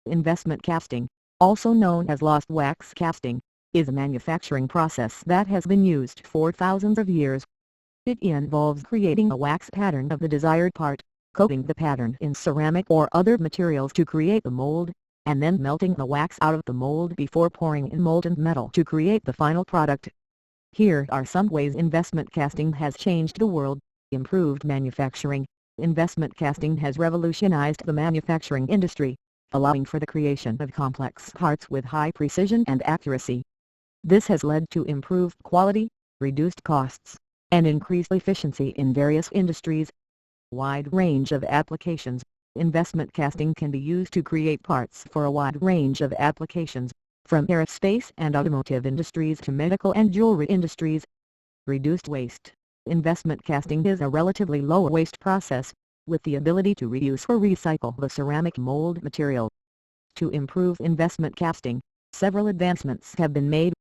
Investment casting, also known as lost wax casting, is a manufacturing process that has been used for thousands of years. It involves creating a wax pattern of the desired part, coating the pattern in ceramic or other materials to create the mold, and then melting the wax out of the mold before pouring in molten metal to create the final product. Here are some ways investment casting has changed the world. Improved manufacturing. Investment casting has revolutionized the manufacturing industry, allowing for the creation of complex parts with high precision and accuracy. This has led to improved quality, reduced costs, and increased efficiency in various industries. Wide range of applications. Investment casting can be used to create parts for a wide range of applications, from aerospace and automotive industries to medical and jewelry industries. Reduced waste. Investment casting is a relatively low waste process, with the ability to reuse or recycle the ceramic mold material. To improve investment casting, several advancements have been made.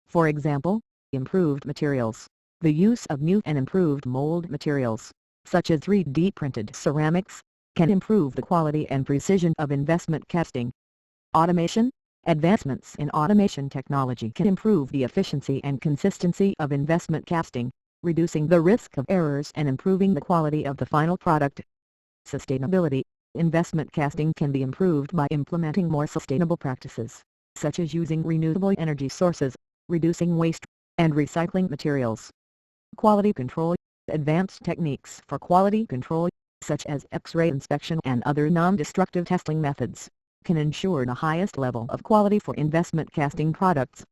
For example, improved materials. The use of new and improved mold materials, such as 3D printed ceramics, can improve the quality and precision of investment casting. Automation. Advancements in automation technology can improve the efficiency and consistency of investment casting, reducing the risk of errors and improving the quality of the final product. Sustainability. Investment casting can be improved by implementing more sustainable practices, such as using renewable energy sources, reducing waste, and recycling materials. Quality control. Advanced techniques for quality control, such as X-ray inspection and other non-destructive testing methods, can ensure the highest level of quality for investment casting products.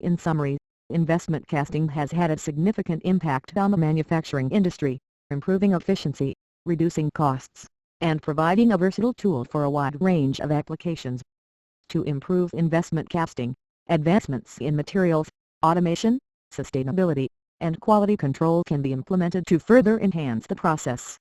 In summary, investment casting has had a significant impact on the manufacturing industry, improving efficiency, reducing costs, and providing a versatile tool for a wide range of applications. To improve investment casting, advancements in materials, automation, sustainability, and quality control can be implemented to further enhance the process.